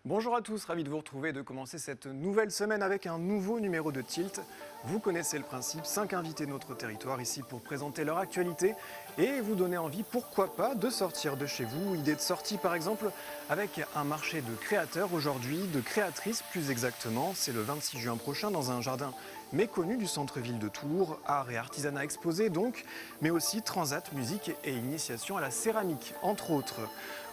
Bonjour à tous, ravi de vous retrouver et de commencer cette nouvelle semaine avec un nouveau numéro de Tilt. Vous connaissez le principe, 5 invités de notre territoire ici pour présenter leur actualité et vous donner envie, pourquoi pas, de sortir de chez vous. Idée de sortie par exemple avec un marché de créateurs aujourd'hui, de créatrices plus exactement. C'est le 26 juin prochain dans un jardin méconnu du centre-ville de Tours. Art et artisanat exposés donc, mais aussi transat, musique et initiation à la céramique entre autres.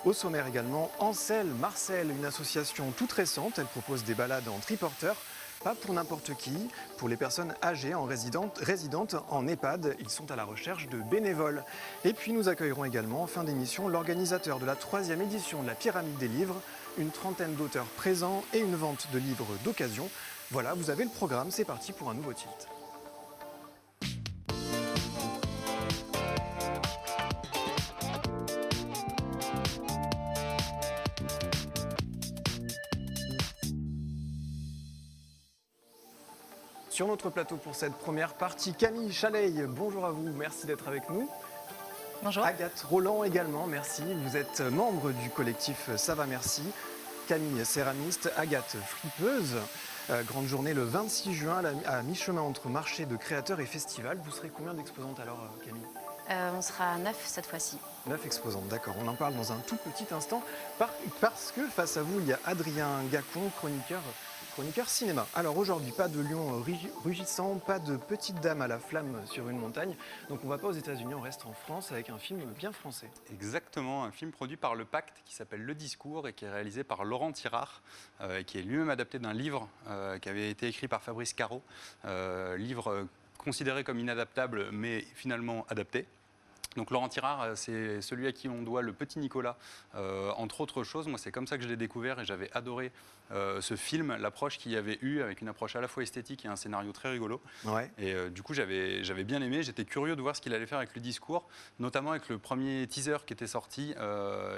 Au sommaire également, Ansel Marcel, une association toute récente. Elle propose des balades en triporteur, pas pour n'importe qui, pour les personnes âgées résidentes en EHPAD. Ils sont à la recherche de bénévoles. Et puis nous accueillerons également en fin d'émission l'organisateur de la 3e édition de la Pyramide des livres, une trentaine d'auteurs présents et une vente de livres d'occasion. Voilà, vous avez le programme, c'est parti pour un nouveau tilt. Sur notre plateau pour cette première partie, Camille Chaleil, bonjour à vous, merci d'être avec nous. Bonjour. Agathe Roland également, merci. Vous êtes membre du collectif Ça va merci. Camille céramiste, Agathe fripeuse. Grande journée le 26 juin à mi-chemin entre marché de créateurs et festival. Vous serez combien d'exposantes alors Camille ? On sera 9 cette fois-ci. 9 exposantes, d'accord. On en parle dans un tout petit instant parce que face à vous, il y a Adrien Gacon, chroniqueur cinéma. Alors aujourd'hui, pas de lion rugissant, pas de petite dame à la flamme sur une montagne. Donc on ne va pas aux États-Unis, on reste en France avec un film bien français. Exactement, un film produit par Le Pacte qui s'appelle Le Discours et qui est réalisé par Laurent Tirard, qui est lui-même adapté d'un livre qui avait été écrit par Fabrice Caro, livre considéré comme inadaptable mais finalement adapté. Donc Laurent Tirard, c'est celui à qui on doit Le Petit Nicolas, entre autres choses. Moi, c'est comme ça que je l'ai découvert et j'avais adoré ce film, l'approche qu'il y avait eu, avec une approche à la fois esthétique et un scénario très rigolo. Ouais. Et du coup, j'avais bien aimé. J'étais curieux de voir ce qu'il allait faire avec Le Discours, notamment avec le premier teaser qui était sorti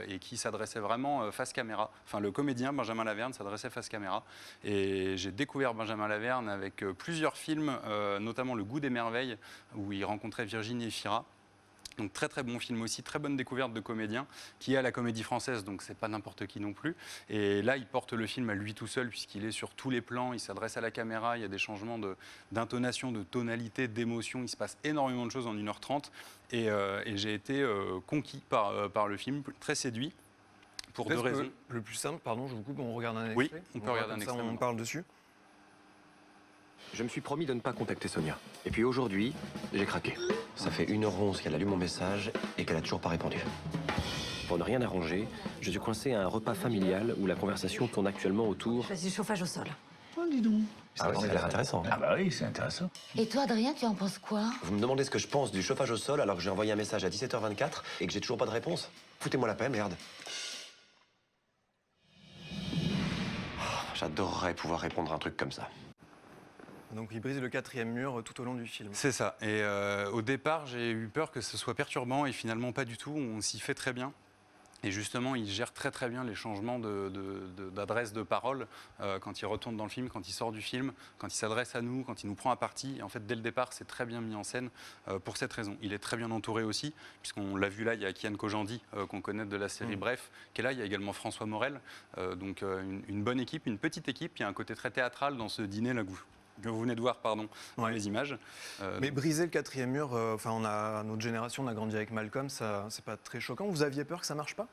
et qui s'adressait vraiment face caméra. Enfin, le comédien Benjamin Laverne s'adressait face caméra. Et j'ai découvert Benjamin Laverne avec plusieurs films, notamment Le Goût des merveilles, où il rencontrait Virginie Efira. Donc très très bon film aussi, très bonne découverte de comédien qui est à la Comédie Française, donc c'est pas n'importe qui non plus. Et là, il porte le film à lui tout seul puisqu'il est sur tous les plans, il s'adresse à la caméra, il y a des changements d'intonation, de tonalité, d'émotion, il se passe énormément de choses en 1h30 et j'ai été conquis par le film, très séduit pour deux raisons. Le plus simple, pardon, je vous coupe, on regarde un extrait. Oui, on peut regarder un extrait. On parle dessus. Je me suis promis de ne pas contacter Sonia. Et puis aujourd'hui, j'ai craqué. Ça fait 1h11 qu'elle a lu mon message et qu'elle a toujours pas répondu. Pour ne rien arranger, je suis coincé à un repas familial où la conversation tourne actuellement autour... Choisis le chauffage au sol. Oh, dis donc. Ah ouais, ça a l'air intéressant. Ah bah oui, c'est intéressant. Et toi, Adrien, tu en penses quoi? Vous me demandez ce que je pense du chauffage au sol alors que j'ai envoyé un message à 17h24 et que j'ai toujours pas de réponse? Foutez-moi la paix, merde. J'adorerais pouvoir répondre à un truc comme ça. Donc il brise le 4e mur tout au long du film. C'est ça. Et au départ, j'ai eu peur que ce soit perturbant et finalement pas du tout. On s'y fait très bien. Et justement, il gère très très bien les changements d'adresse de parole quand il retourne dans le film, quand il sort du film, quand il s'adresse à nous, quand il nous prend à partie. Et en fait, dès le départ, c'est très bien mis en scène pour cette raison. Il est très bien entouré aussi, puisqu'on l'a vu là, il y a Kian Kojandi, qu'on connaît de la série Bref, qui est là. Il y a également François Morel. Donc une bonne équipe, une petite équipe. Il y a un côté très théâtral dans ce dîner là que vous venez de voir, pardon, dans les images. Mais briser le 4e mur, notre génération, on a grandi avec Malcolm, ça, c'est pas très choquant. Vous aviez peur que ça marche pas ?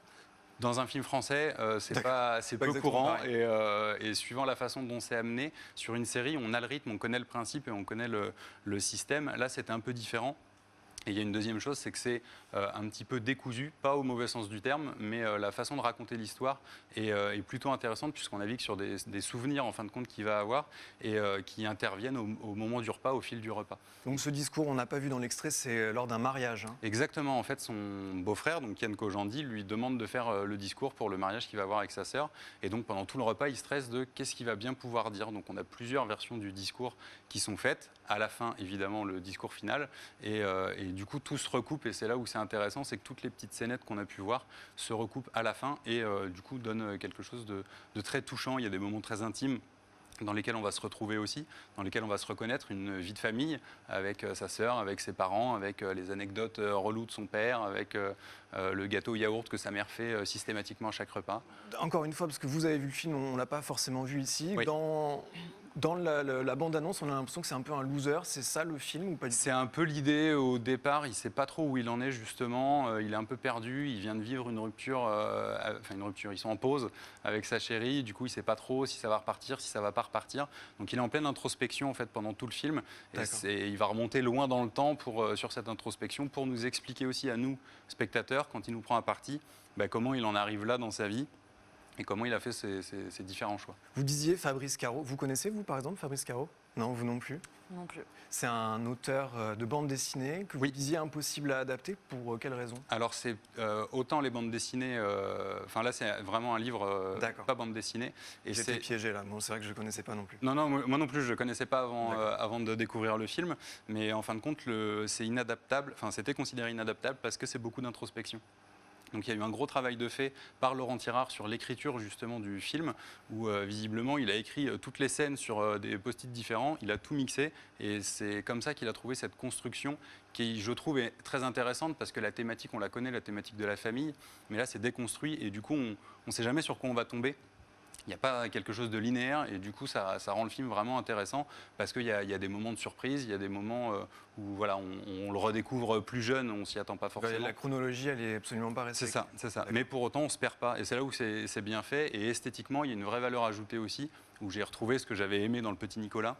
Dans un film français, c'est peu courant et suivant la façon dont c'est amené, sur une série, on a le rythme, on connaît le principe et on connaît le système. Là, c'était un peu différent. Et il y a une deuxième chose, c'est que c'est un petit peu décousu, pas au mauvais sens du terme, mais la façon de raconter l'histoire est plutôt intéressante puisqu'on navigue sur des souvenirs en fin de compte qu'il va avoir et qui interviennent au moment du repas, au fil du repas. Donc ce discours, on n'a pas vu dans l'extrait, c'est lors d'un mariage. Hein. Exactement, en fait son beau-frère, donc Kian Kojandi, lui demande de faire le discours pour le mariage qu'il va avoir avec sa sœur. Et donc pendant tout le repas, il stresse de qu'est-ce qu'il va bien pouvoir dire. Donc on a plusieurs versions du discours qui sont faites. À la fin, évidemment, le discours final. Et du coup, tout se recoupe. Et c'est là où c'est intéressant, c'est que toutes les petites scénettes qu'on a pu voir se recoupent à la fin et du coup donnent quelque chose de très touchant. Il y a des moments très intimes. dans lesquels on va se retrouver aussi, dans lesquels on va se reconnaître, une vie de famille avec sa sœur, avec ses parents, avec les anecdotes reloues de son père, avec le gâteau yaourt que sa mère fait systématiquement à chaque repas. Encore une fois, parce que vous avez vu le film, on ne l'a pas forcément vu ici. Oui. Dans la bande-annonce, on a l'impression que c'est un peu un loser. C'est ça le film ou pas du tout? C'est un peu l'idée au départ, il ne sait pas trop où il en est justement, il est un peu perdu, il vient de vivre une rupture, ils sont en pause avec sa chérie, du coup il ne sait pas trop si ça va repartir, si ça ne va pas repartir. Donc il est en pleine introspection en fait pendant tout le film, et il va remonter loin dans le temps sur cette introspection pour nous expliquer aussi à nous, spectateurs, quand il nous prend à partie, comment il en arrive là dans sa vie. Et comment il a fait ses différents choix. Vous disiez Fabrice Caro. Vous connaissez, vous, par exemple, Fabrice Caro? Non, vous non plus? Non plus. C'est un auteur de bande dessinée que vous disiez impossible à adapter. Pour quelle raison? Alors, c'est autant les bandes dessinées... là, c'est vraiment un livre, pas bande dessinée. J'étais piégé, là. Bon, c'est vrai que je ne connaissais pas non plus. Non, moi non plus, je ne connaissais pas avant de découvrir le film. Mais en fin de compte, c'est inadaptable. Enfin, c'était considéré inadaptable parce que c'est beaucoup d'introspection. Donc il y a eu un gros travail de fait par Laurent Tirard sur l'écriture justement du film, où visiblement il a écrit toutes les scènes sur des post-it différents, il a tout mixé, et c'est comme ça qu'il a trouvé cette construction qui, je trouve, est très intéressante, parce que la thématique, on la connaît, la thématique de la famille, mais là c'est déconstruit, et du coup on ne sait jamais sur quoi on va tomber. Il n'y a pas quelque chose de linéaire, et du coup ça rend le film vraiment intéressant, parce qu'il y a des moments de surprise, il y a des moments où voilà, on le redécouvre plus jeune, on s'y attend pas forcément. La chronologie, elle est absolument pas respectée. C'est ça. Mais pour autant, on se perd pas, et c'est là où c'est bien fait, et esthétiquement, il y a une vraie valeur ajoutée aussi, où j'ai retrouvé ce que j'avais aimé dans Le Petit Nicolas.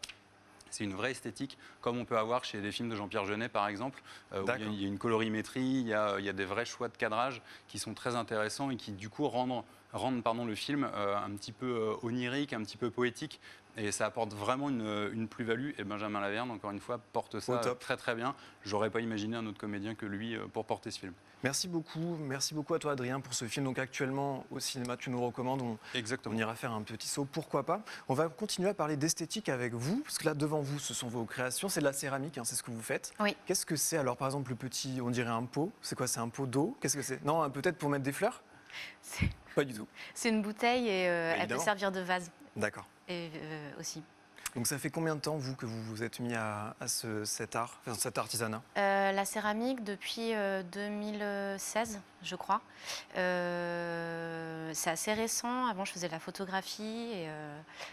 C'est une vraie esthétique, comme on peut avoir chez des films de Jean-Pierre Jeunet, par exemple, où il y a une colorimétrie, il y a des vrais choix de cadrage qui sont très intéressants et qui, du coup, rendent le film un petit peu onirique, un petit peu poétique. Et ça apporte vraiment une plus-value. Et Benjamin Laverne, encore une fois, porte ça très très bien. J'aurais pas imaginé un autre comédien que lui pour porter ce film. Merci beaucoup à toi Adrien pour ce film. Donc actuellement au cinéma, tu nous recommandes, on ira faire un petit saut, pourquoi pas. On va continuer à parler d'esthétique avec vous, parce que là devant vous, ce sont vos créations, c'est de la céramique, c'est ce que vous faites. Oui. Qu'est-ce que c'est alors, par exemple, le petit, on dirait un pot, c'est quoi, c'est un pot d'eau? Qu'est-ce que c'est? Non, peut-être pour mettre des fleurs? Pas du tout. C'est une bouteille et elle peut servir de vase. D'accord. Et aussi. Donc ça fait combien de temps, vous, que vous vous êtes mis à cet art, cet artisanat? La céramique depuis 2016, je crois. C'est assez récent. Avant, je faisais de la photographie et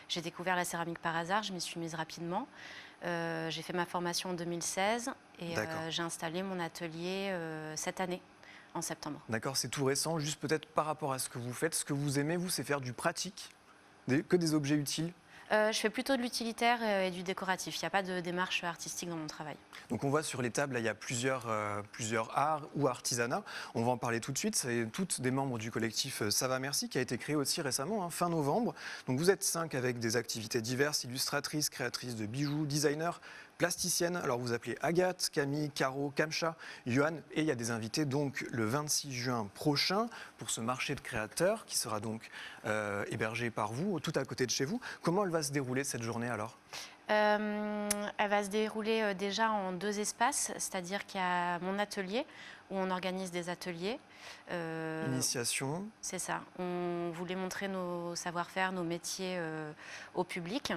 j'ai découvert la céramique par hasard. Je m'y suis mise rapidement. J'ai fait ma formation en 2016 et j'ai installé mon atelier cette année, en septembre. D'accord, c'est tout récent. Juste peut-être par rapport à ce que vous faites, ce que vous aimez, vous, c'est faire du pratique, que des objets utiles? Je fais plutôt de l'utilitaire et du décoratif. Il n'y a pas de démarche artistique dans mon travail. Donc on voit sur les tables, là, il y a plusieurs arts ou artisanats. On va en parler tout de suite. C'est toutes des membres du collectif Ça va merci, qui a été créé aussi récemment, fin novembre. Donc vous êtes 5 avec des activités diverses, illustratrices, créatrices de bijoux, designers, plasticiennes. Alors vous appelez Agathe, Camille, Caro, Kamcha, Johan, et il y a des invités donc le 26 juin prochain pour ce marché de créateurs qui sera donc hébergé par vous, tout à côté de chez vous. Comment elle va se dérouler cette journée alors? Elle va se dérouler déjà en 2 espaces, c'est-à-dire qu'il y a mon atelier où on organise des ateliers. Initiation. C'est ça. On voulait montrer nos savoir-faire, nos métiers au public.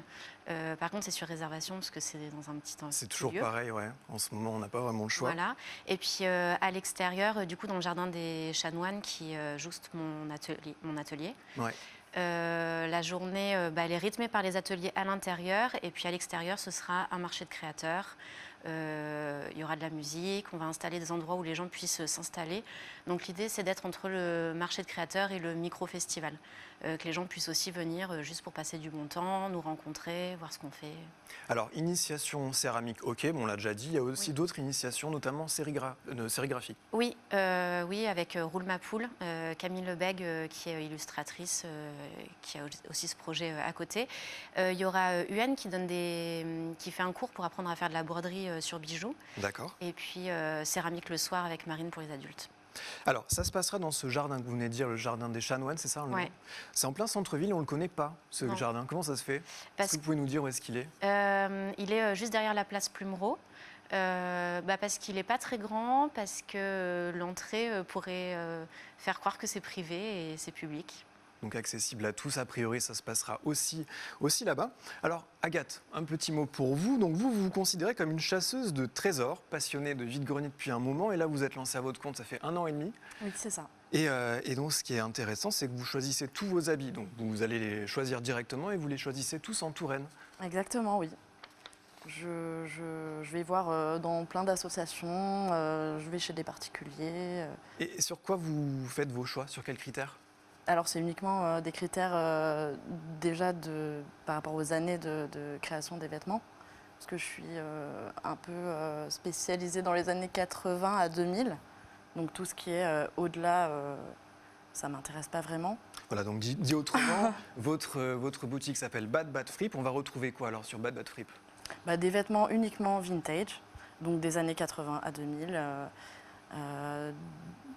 Par contre, c'est sur réservation parce que c'est dans un petit temps. C'est toujours pareil, ouais. En ce moment, on n'a pas vraiment le choix. Voilà. Et puis à l'extérieur, du coup, dans le jardin des Chanoines, qui est juste mon atelier. Ouais. La journée, elle est rythmée par les ateliers à l'intérieur et puis à l'extérieur, ce sera un marché de créateurs. Il y aura de la musique, on va installer des endroits où les gens puissent s'installer. Donc l'idée, c'est d'être entre le marché de créateurs et le micro-festival. Que les gens puissent aussi venir juste pour passer du bon temps, nous rencontrer, voir ce qu'on fait. Alors, initiation céramique, ok, on l'a déjà dit. Il y a aussi d'autres initiations, notamment sérigraphie. Oui, avec Roule ma poule, Camille Lebègue, qui est illustratrice, qui a aussi ce projet à côté. Il y aura UN qui fait un cours pour apprendre à faire de la broderie sur bijoux. D'accord. Et puis céramique le soir avec Marine pour les adultes. Alors, ça se passera dans ce jardin que vous venez de dire, le jardin des Chanoines, c'est ça? Oui. C'est en plein centre-ville, on ne le connaît pas, ce jardin. Comment ça se fait? Est-ce que vous pouvez nous dire où est-ce qu'il est? Il est juste derrière la place Plumereau. Parce qu'il n'est pas très grand, parce que l'entrée pourrait faire croire que c'est privé et c'est public. donc accessible à tous. A priori, ça se passera aussi là-bas. Alors, Agathe, un petit mot pour vous. Donc, vous vous considérez comme une chasseuse de trésors, passionnée de vide-grenier depuis un moment. Et là, vous êtes lancée à votre compte, ça fait 1 an et demi. Oui, c'est ça. Et donc, ce qui est intéressant, c'est que vous choisissez tous vos habits. Donc, vous allez les choisir directement et vous les choisissez tous en Touraine. Exactement, oui. Je vais voir dans plein d'associations, je vais chez des particuliers. Et sur quoi vous faites vos choix? Sur quels critères? Alors c'est uniquement des critères déjà par rapport aux années de création des vêtements, parce que je suis un peu spécialisée dans les années 80 à 2000, donc tout ce qui est au-delà, ça ne m'intéresse pas vraiment. Voilà, donc dit autrement, votre boutique s'appelle Bad Bad Fripp. On va retrouver quoi alors sur Bad Bad Fripp? Des vêtements uniquement vintage, donc des années 80 à 2000.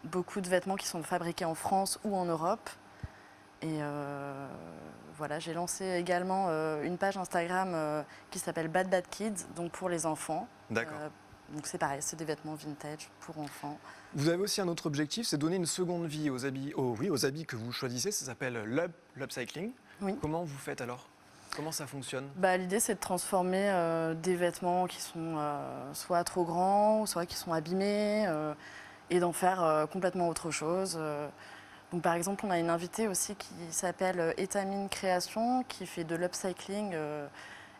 Beaucoup de vêtements qui sont fabriqués en France ou en Europe. Et voilà, j'ai lancé également une page Instagram qui s'appelle Bad Bad Kids, donc pour les enfants. D'accord. Donc c'est pareil, c'est des vêtements vintage pour enfants. Vous avez aussi un autre objectif, c'est donner une seconde vie aux habits, aux habits que vous choisissez. Ça s'appelle l'upcycling. Oui. Comment vous faites alors? Comment ça fonctionne? L'idée, c'est de transformer des vêtements qui sont soit trop grands, soit qui sont abîmés, et d'en faire complètement autre chose. Donc, par exemple, on a une invitée aussi qui s'appelle Etamine Création, qui fait de l'upcycling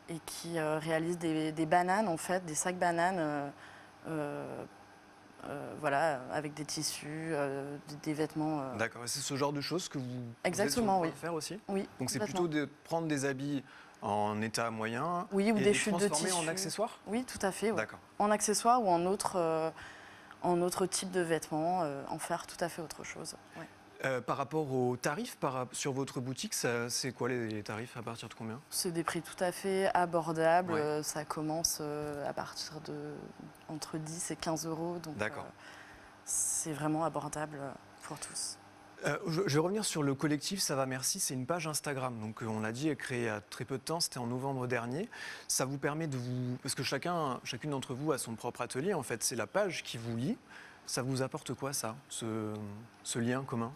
et qui réalise des bananes, en fait, des sacs bananes, voilà, avec des tissus, des vêtements. D'accord, et c'est ce genre de choses que vous Exactement, êtes sur le point oui. de faire aussi? Oui. Donc c'est complètement. plutôt de prendre des habits en état moyen Oui, ou et des les chutes de transformer en tissu. accessoires? Oui, tout à fait. Oui. D'accord. En accessoires ou en autre type de vêtements, en faire tout à fait autre chose. Ouais. Par rapport aux tarifs sur votre boutique, c'est quoi les tarifs? À partir de combien? C'est des prix tout à fait abordables. Ouais. Ça commence à partir de entre 10 et 15 euros. Donc D'accord. c'est vraiment abordable pour tous. Je vais revenir sur le collectif Ça va merci, c'est une page Instagram. Donc on l'a dit, créée il y a très peu de temps, c'était en novembre dernier. Ça vous permet de vous... Parce que chacune d'entre vous a son propre atelier, en fait, c'est la page qui vous lie. Ça vous apporte quoi ça, ce lien commun?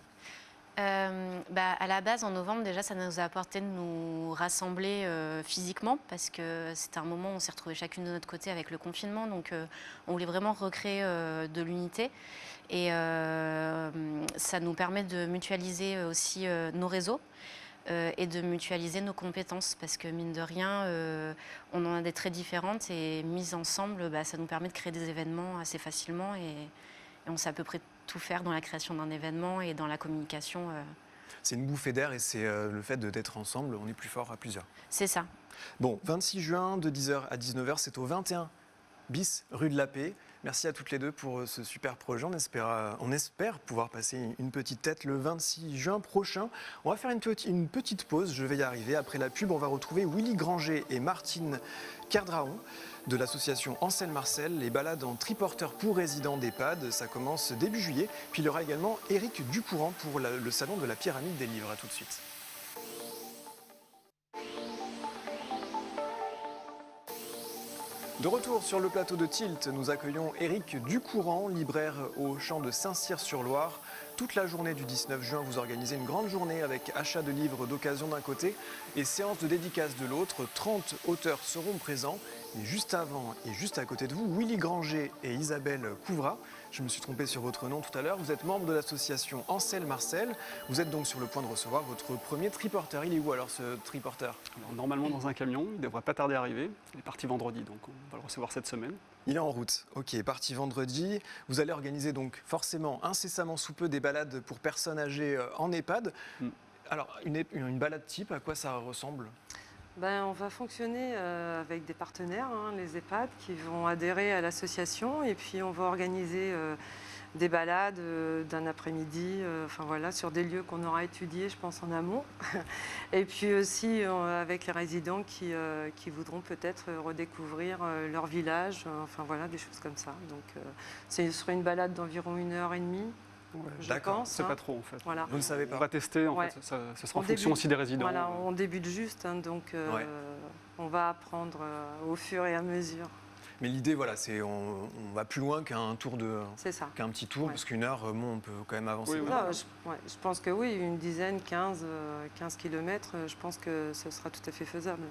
À la base, en novembre, déjà, ça nous a apporté de nous rassembler physiquement parce que c'était un moment où on s'est retrouvés chacune de notre côté avec le confinement. Donc, on voulait vraiment recréer de l'unité. Et ça nous permet de mutualiser aussi nos réseaux et de mutualiser nos compétences parce que, mine de rien, on en a des traits différentes et mises ensemble, ça nous permet de créer des événements assez facilement et on sait à peu près tout faire dans la création d'un événement et dans la communication. C'est une bouffée d'air et c'est le fait d'être ensemble, on est plus fort à plusieurs. C'est ça. Bon, 26 juin de 10h à 19h, c'est au 21 bis rue de la Paix. Merci à toutes les deux pour ce super projet. On espère pouvoir passer une petite tête le 26 juin prochain. On va faire une petite pause, je vais y arriver. Après la pub, on va retrouver Willy Granger et Martine Kerdraon de l'association Ansel Marcel, les balades en triporteur pour résidents d'EHPAD. Ça commence début juillet. Puis il y aura également Éric Ducourant pour le salon de la pyramide des livres. À tout de suite. De retour sur le plateau de Tilt, nous accueillons Éric Ducourant, libraire au champ de Saint-Cyr-sur-Loire. Toute la journée du 19 juin, vous organisez une grande journée avec achat de livres d'occasion d'un côté et séance de dédicace de l'autre. 30 auteurs seront présents. Et juste avant et juste à côté de vous, Willy Granger et Isabelle Couvrat. Je me suis trompé sur votre nom tout à l'heure. Vous êtes membre de l'association Ansel Marcel. Vous êtes donc sur le point de recevoir votre premier triporteur. Il est où alors ce triporteur? Alors, normalement dans un camion, il ne devrait pas tarder à arriver. Il est parti vendredi, donc on va le recevoir cette semaine. Il est en route. Ok, parti vendredi. Vous allez organiser donc forcément incessamment sous peu des balades pour personnes âgées en EHPAD. Alors une balade type, à quoi ça ressemble? On va fonctionner avec des partenaires, les EHPAD, qui vont adhérer à l'association et puis on va organiser des balades d'un après-midi, sur des lieux qu'on aura étudiés, je pense, en amont. Et puis aussi avec les résidents qui voudront peut-être redécouvrir leur village, des choses comme ça. Donc ce sera une balade d'environ 1h30. Je pense. C'est pas trop en fait. Voilà. Vous ne savez pas? On va tester, en fait, ça sera en fonction aussi des résidents. Voilà, on débute juste, donc on va apprendre au fur et à mesure. Mais l'idée, voilà, c'est on va plus loin qu'un C'est ça. qu'un petit tour, Ouais. parce qu'une heure, bon, on peut quand même avancer. Oui, pas mal. Non, je pense que oui, une dizaine, 15 kilomètres, je pense que ce sera tout à fait faisable.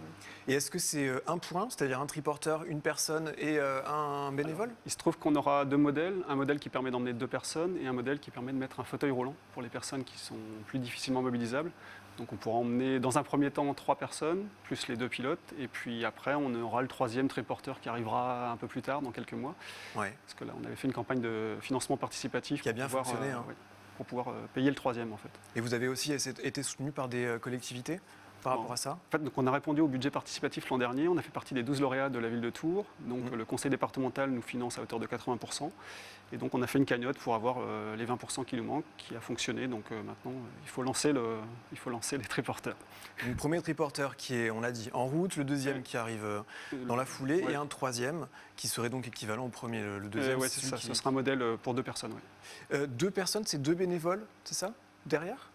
Et est-ce que c'est un point, c'est-à-dire un triporteur, une personne et un bénévole? Il se trouve qu'on aura 2 modèles, un modèle qui permet d'emmener 2 personnes et un modèle qui permet de mettre un fauteuil roulant pour les personnes qui sont plus difficilement mobilisables. Donc on pourra emmener dans un premier temps 3 personnes, plus les 2 pilotes, et puis après on aura le 3e triporteur qui arrivera un peu plus tard, dans quelques mois. Ouais. Parce que là on avait fait une campagne de financement participatif Qui a bien pour pouvoir, fonctionné, hein. ouais, pour pouvoir payer le 3e en fait. Et vous avez aussi été soutenu par des collectivités par rapport à ça? En fait, donc on a répondu au budget participatif l'an dernier. On a fait partie des 12 lauréats de la ville de Tours. Donc le conseil départemental nous finance à hauteur de 80%. Et donc on a fait une cagnotte pour avoir les 20% qui nous manquent, qui a fonctionné. Donc maintenant, il faut lancer les triporteurs. Le premier triporteur qui est, on l'a dit, en route, le deuxième Ouais. qui arrive dans la foulée, Ouais. et un troisième qui serait donc équivalent au premier. Le deuxième, Ouais, c'est celui ça. qui- Ce sera un modèle pour 2 personnes. Ouais. 2 personnes, c'est 2 bénévoles, c'est ça? Derrière?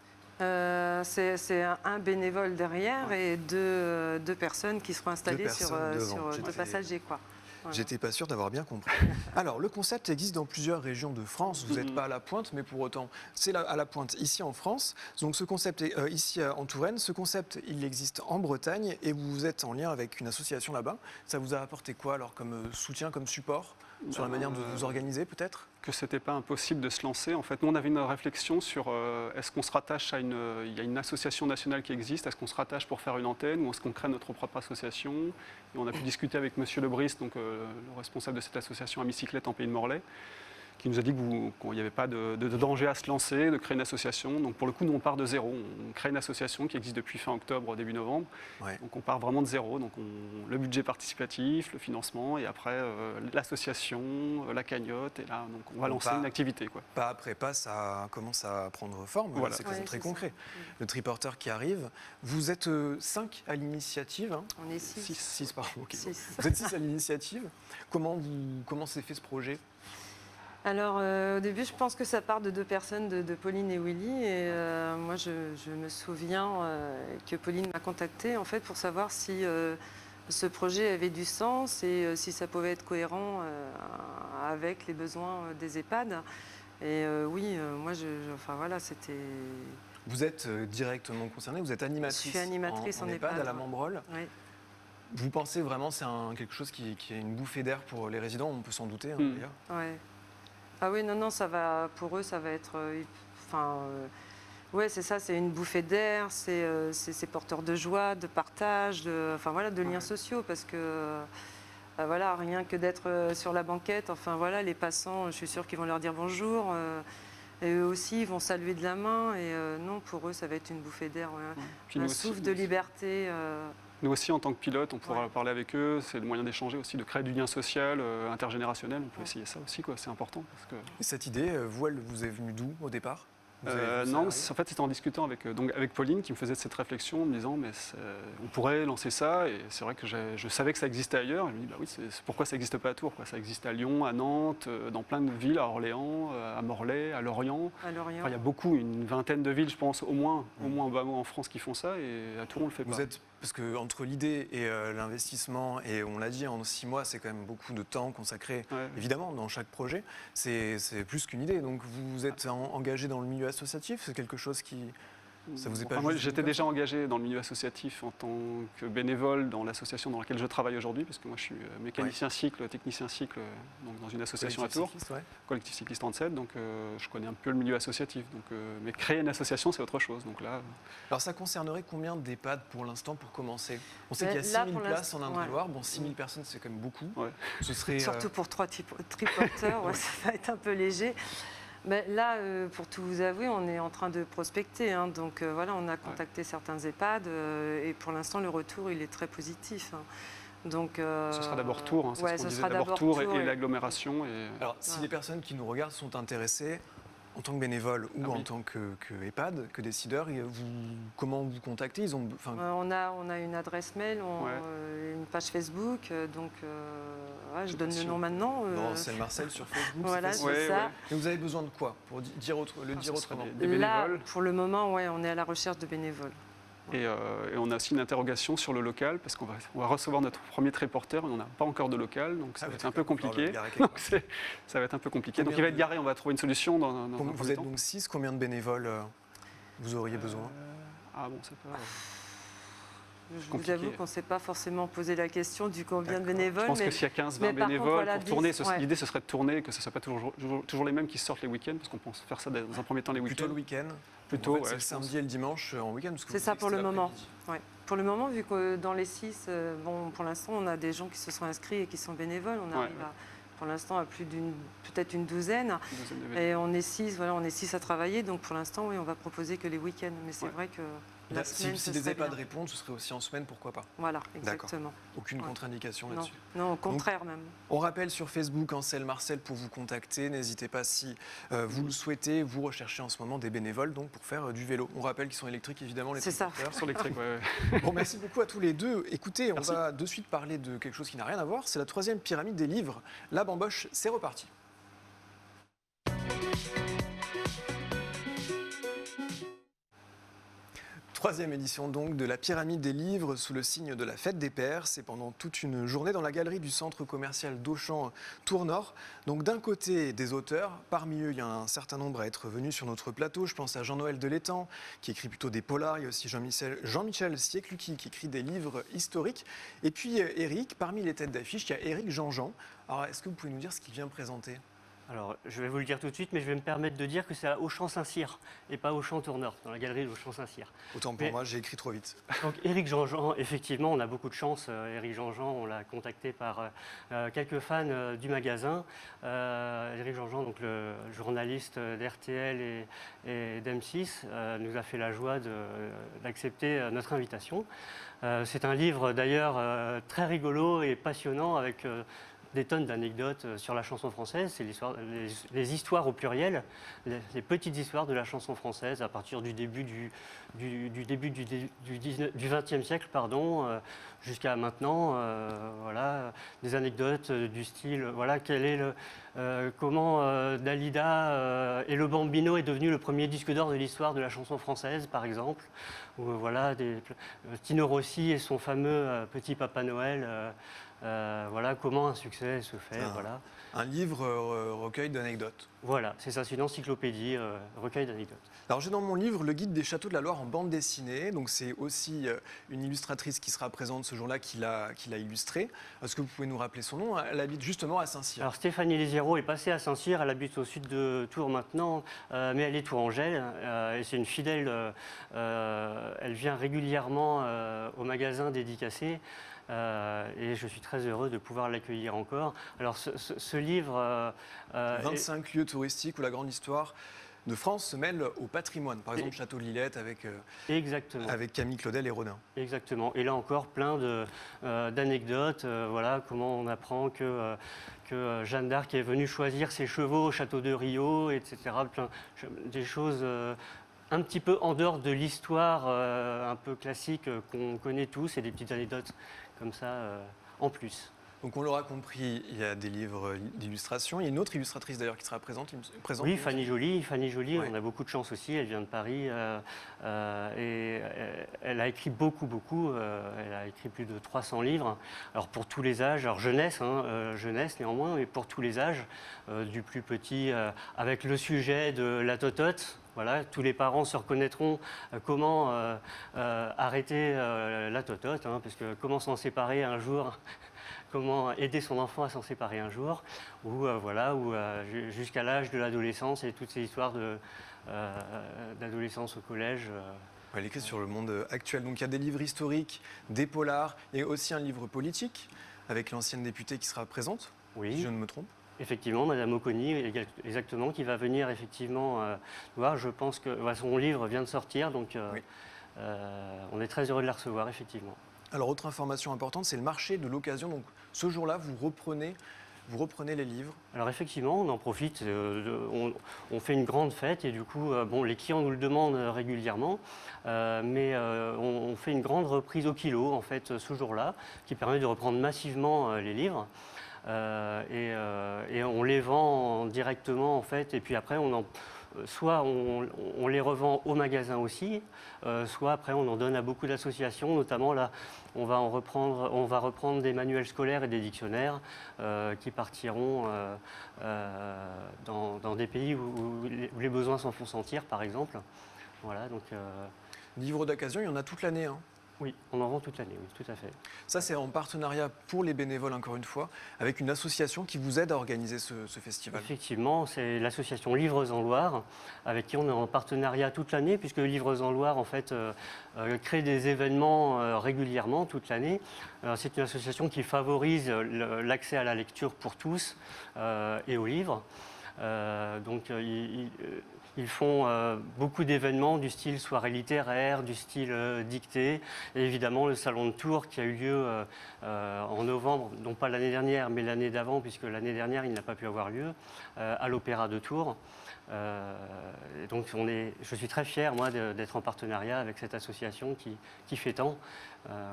C'est un bénévole derrière et deux personnes qui seront installées sur, personnes devant. sur J'étais- 2 passagers. Quoi. Voilà. J'étais pas sûr d'avoir bien compris. Alors, le concept existe dans plusieurs régions de France. Vous n'êtes pas à la pointe, mais pour autant, c'est à la pointe ici en France. Donc, ce concept est ici en Touraine. Ce concept, il existe en Bretagne et vous êtes en lien avec une association là-bas. Ça vous a apporté quoi alors comme soutien, comme support sur la manière de vous organiser peut-être? Que c'était pas impossible de se lancer. En fait, nous, on avait une réflexion sur est-ce qu'on se rattache à il y a une association nationale qui existe, est-ce qu'on se rattache pour faire une antenne ou est-ce qu'on crée notre propre association? Et on a pu discuter avec Monsieur Lebris, donc le responsable de cette association Amicyclette en Pays de Morlaix, qui nous a dit qu'il n'y avait pas de danger à se lancer, de créer une association. Donc pour le coup, nous, on part de zéro. On crée une association qui existe depuis fin octobre, début novembre. Ouais. Donc on part vraiment de zéro. Donc le budget participatif, le financement, et après l'association, la cagnotte. Et là, donc on va lancer une activité, quoi. Pas après pas, ça commence à prendre forme. Voilà. C'est Ouais, très c'est concret. ça. Le triporteur qui arrive. Vous êtes 5 à l'initiative. Hein. On est 6. 6, pardon. ok. 6. Vous êtes 6 à l'initiative. Comment s'est fait ce projet? Alors, au début, je pense que ça part de 2 personnes, de Pauline et Willy. Et moi, je me souviens que Pauline m'a contactée en fait, pour savoir si ce projet avait du sens et si ça pouvait être cohérent avec les besoins des EHPAD. Et oui, moi, enfin voilà, c'était. Vous êtes directement concernée, vous êtes animatrice, Je suis animatrice en EHPAD à la EHPAD, Membrole. Oui. Vous pensez vraiment que c'est quelque chose qui est une bouffée d'air pour les résidents? On peut s'en douter hein, d'ailleurs. Ouais. Ah oui, non, ça va, pour eux, ça va être. Ouais, c'est ça, c'est une bouffée d'air, c'est porteur de joie, de partage, de liens sociaux, parce que. Voilà, rien que d'être sur la banquette, enfin voilà, les passants, je suis sûre qu'ils vont leur dire bonjour. Et eux aussi, ils vont saluer de la main. Et non, pour eux, ça va être une bouffée d'air. Ouais. Puis Un nous aussi- souffle de liberté. Nous aussi, en tant que pilote, on pourra Ouais. parler avec eux. C'est le moyen d'échanger aussi, de créer du lien social, intergénérationnel. On peut essayer ça aussi, quoi. C'est important. Parce que... Et cette idée, vous, elle vous est venue d'où au départ? Vous avez vu ça non, arriver? en fait, c'était en discutant avec Pauline qui me faisait cette réflexion, en me disant, mais on pourrait lancer ça. Et c'est vrai que je savais que ça existait ailleurs. Et je me dis, bah oui, pourquoi ça n'existe pas à Tours, quoi. Ça existe à Lyon, à Nantes, dans plein de villes, à Orléans, à Morlaix, à Lorient. À Lorient. Enfin, il y a beaucoup, une vingtaine de villes, je pense, au moins au bas mot en France qui font ça. Et à Tours, on le fait Vous pas. êtes, parce que entre l'idée et l'investissement, et on l'a dit, en 6 mois, c'est quand même beaucoup de temps consacré, Ouais. évidemment, dans chaque projet. C'est plus qu'une idée. Donc vous êtes engagé dans le milieu associatif, c'est quelque chose qui... Ça vous est pas Enfin, moi, juste j'étais venu déjà engagé dans le milieu associatif en tant que bénévole dans l'association dans laquelle je travaille aujourd'hui, parce que moi je suis mécanicien cycle, technicien cycle, donc dans une association à Tours, cycliste, ouais. collectif cycliste 37, donc je connais un peu le milieu associatif. Donc, mais créer une association, c'est autre chose. Donc là, Alors ça concernerait combien d'EHPAD pour l'instant pour commencer? On sait Mais qu'il y a là, 6000 pour places en l'instant, Indre-et-Loire. Bon, 6000 personnes, c'est quand même beaucoup. ouais. Ce serait... Surtout pour 3 triporteurs, ouais, ça va être un peu léger. Mais là, pour tout vous avouer, on est en train de prospecter. Hein, donc voilà, on a contacté certains EHPAD et pour l'instant, le retour, il est très positif. Hein. Donc, Ce sera d'abord Tours, hein, c'est ouais, ce qu'on ce disait, sera d'abord d'abord Tours Tours, et et- l'agglomération. Et... Alors, si Ouais. les personnes qui nous regardent sont intéressées, en tant que bénévole ou Ah oui. en tant que EHPAD, que décideur, comment vous contactez? Ils ont, enfin, on a une adresse mail, Ouais. une page Facebook, donc ouais, je donne le Sûr. nom maintenant. bon, c'est Marcel sur Facebook. Voilà, c'est c'est facile. Ouais, ça. ouais. Et vous avez besoin de quoi pour dire ce serait autrement? des Là, bénévoles. pour le moment, ouais, on est à la recherche de bénévoles. Et on a aussi une interrogation sur le local, parce qu'on va recevoir notre premier triporteur, et on n'a pas encore de local, donc ça va être un peu compliqué. Donc ça va être un peu compliqué. Donc il va être garé, on va trouver une solution dans un Vous premier êtes temps. donc 6, combien de bénévoles vous auriez besoin? Ah bon, ça peut... Je vous compliqué. avoue qu'on ne s'est pas forcément posé la question du combien de bénévoles. Je pense mais- que s'il y a 15-20 mais par contre, bénévoles voilà, pour tourner, 10, ouais. l'idée ce serait de tourner, que ce ne soit pas toujours les mêmes qui sortent les week-ends, parce qu'on pense faire ça dans un premier temps les week-ends. Plutôt le week-end? Plutôt, En fait, ouais, c'est le je samedi et le dimanche en week-end parce que C'est vous ça dites pour que le c'est moment. l'après-midi. Ouais. Pour le moment, vu que dans les 6, bon, pour l'instant, on a des gens qui se sont inscrits et qui sont bénévoles. On arrive pour l'instant à peut-être une douzaine. Et on est 6, voilà, on est 6 à travailler. Donc pour l'instant, oui, on va proposer que les week-ends. Mais c'est vrai que la semaine, Si ce des serait EHPAD bien. répondent, ce serait aussi en semaine, pourquoi pas? Voilà, exactement. Aucune Ouais. contre-indication Non, là-dessus. non, au contraire même. On rappelle sur Facebook Ansel Marcel pour vous contacter. N'hésitez pas si vous le souhaitez. Vous recherchez en ce moment des bénévoles donc pour faire du vélo. On rappelle qu'ils sont électriques évidemment les C'est ça. triporteurs. Sur l'électrique, ouais. Bon, merci beaucoup à tous les deux. Écoutez, Merci. on va de suite parler de quelque chose qui n'a rien à voir. C'est la 3e pyramide des livres. La bamboche, c'est reparti. Troisième édition donc de la pyramide des livres sous le signe de la fête des pères. C'est pendant toute une journée dans la galerie du centre commercial d'Auchan Tour-Nord. Donc d'un côté des auteurs, parmi eux il y a un certain nombre à être venus sur notre plateau. Je pense à Jean-Noël Delétang qui écrit plutôt des polars. Il y a aussi Jean-Michel Siekluki qui écrit des livres historiques. Et puis Eric, parmi les têtes d'affiche, il y a Éric Jean-Jean. Alors est-ce que vous pouvez nous dire ce qu'il vient présenter ? Alors, je vais vous le dire tout de suite, mais je vais me permettre de dire que c'est à Auchan-Saint-Cyr et pas Auchan Tour-Nord, dans la galerie d'Auchan-Saint-Cyr. Autant pour Mais- moi, j'ai écrit trop vite. Donc, Éric Jean-Jean, effectivement, on a beaucoup de chance. Éric Jean-Jean, on l'a contacté par quelques fans du magasin. Éric Jean-Jean, donc le journaliste d'RTL et d'M6, nous a fait la joie d'accepter notre invitation. C'est un livre d'ailleurs très rigolo et passionnant avec des tonnes d'anecdotes sur la chanson française. C'est les histoires au pluriel, les petites histoires de la chanson française à partir du début du XXe siècle, pardon, jusqu'à maintenant. Voilà, des anecdotes du style, voilà, comment Dalida et le Bambino est devenu le premier disque d'or de l'histoire de la chanson française, par exemple. Ou voilà, Tino Rossi et son fameux Petit Papa Noël. Voilà comment un succès se fait. Voilà, Un livre recueil d'anecdotes. voilà, c'est ça, c'est une encyclopédie, recueil d'anecdotes. Alors j'ai dans mon livre le guide des châteaux de la Loire en bande dessinée. Donc c'est aussi une illustratrice qui sera présente ce jour-là qui l'a illustré. Est-ce que vous pouvez nous rappeler son nom? Elle habite justement à Saint-Cyr. Alors Stéphanie Lézéro est passée à Saint-Cyr, elle habite au sud de Tours maintenant, mais elle est tourangelle et c'est une fidèle. Elle vient régulièrement au magasin dédicacé. Et je suis très heureux de pouvoir l'accueillir encore. Alors ce livre... 25 lieux touristiques où la grande histoire de France se mêle au patrimoine. Par exemple, Château de Lillette Exactement. avec Camille Claudel et Rodin. Exactement. Et là encore, plein d'anecdotes. Voilà, comment on apprend que Jeanne d'Arc est venue choisir ses chevaux au château de Rio, etc. Des choses un petit peu en dehors de l'histoire un peu classique qu'on connaît tous, et des petites anecdotes comme ça en plus. Donc on l'aura compris, il y a des livres d'illustration. Il y a une autre illustratrice d'ailleurs qui sera présente. Oui, Fanny Joly. Ouais. On a beaucoup de chance aussi. Elle vient de Paris et elle a écrit beaucoup. Elle a écrit plus de 300 livres. Alors pour tous les âges, alors jeunesse néanmoins, mais pour tous les âges, du plus petit avec le sujet de la totote. Voilà, tous les parents se reconnaîtront comment arrêter la totote, parce que comment s'en séparer un jour. Comment aider son enfant à s'en séparer un jour, ou jusqu'à l'âge de l'adolescence et toutes ces histoires d'adolescence au collège. Elle écrit sur le monde actuel. Donc il y a des livres historiques, des polars, et aussi un livre politique avec l'ancienne députée qui sera présente, si je ne me trompe. Effectivement, Madame Oconi, exactement, qui va venir effectivement voir. Je pense que son livre vient de sortir, donc on est très heureux de la recevoir, effectivement. Alors, autre information importante, c'est le marché de l'occasion. Donc, ce jour-là, vous reprenez les livres. Alors, effectivement, on en profite. On fait une grande fête et du coup, les clients nous le demandent régulièrement. Mais on fait une grande reprise au kilo, en fait, ce jour-là, qui permet de reprendre massivement les livres. Et on les vend directement, en fait. Et puis après, soit on les revend au magasin aussi, soit après on en donne à beaucoup d'associations, notamment là on va reprendre des manuels scolaires et des dictionnaires qui partiront dans des pays où les besoins s'en font sentir, par exemple. Voilà, donc, Livres d'occasion, il y en a toute l'année, hein. oui, on en vend toute l'année, oui, tout à fait. Ça, c'est en partenariat pour les bénévoles, encore une fois, avec une association qui vous aide à organiser ce festival. Effectivement, c'est l'association Livres en Loire, avec qui on est en partenariat toute l'année, puisque Livres en Loire, en fait, crée des événements régulièrement toute l'année. C'est une association qui favorise l'accès à la lecture pour tous et aux livres. Ils font beaucoup d'événements du style soirée littéraire, du style dictée, et évidemment le salon de Tours qui a eu lieu en novembre, non pas l'année dernière, mais l'année d'avant, puisque l'année dernière il n'a pas pu avoir lieu, à l'Opéra de Tours. Donc je suis très fier, moi, d'être en partenariat avec cette association qui fait tant.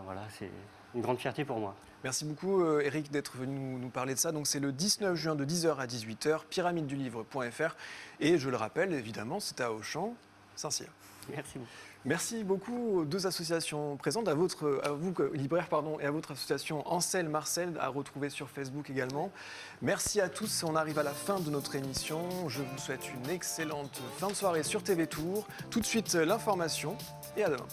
Voilà, c'est une grande fierté pour moi. Merci beaucoup Eric d'être venu nous parler de ça. Donc c'est le 19 juin de 10h à 18h, pyramidedulivre.fr. Et je le rappelle, évidemment, c'est à Auchan, Saint-Cyr. Merci beaucoup. Merci beaucoup aux deux associations présentes, à vous libraires et à votre association Ansel Marcel, à retrouver sur Facebook également. Merci à tous, on arrive à la fin de notre émission. Je vous souhaite une excellente fin de soirée sur TV Tour. Tout de suite l'information et à demain.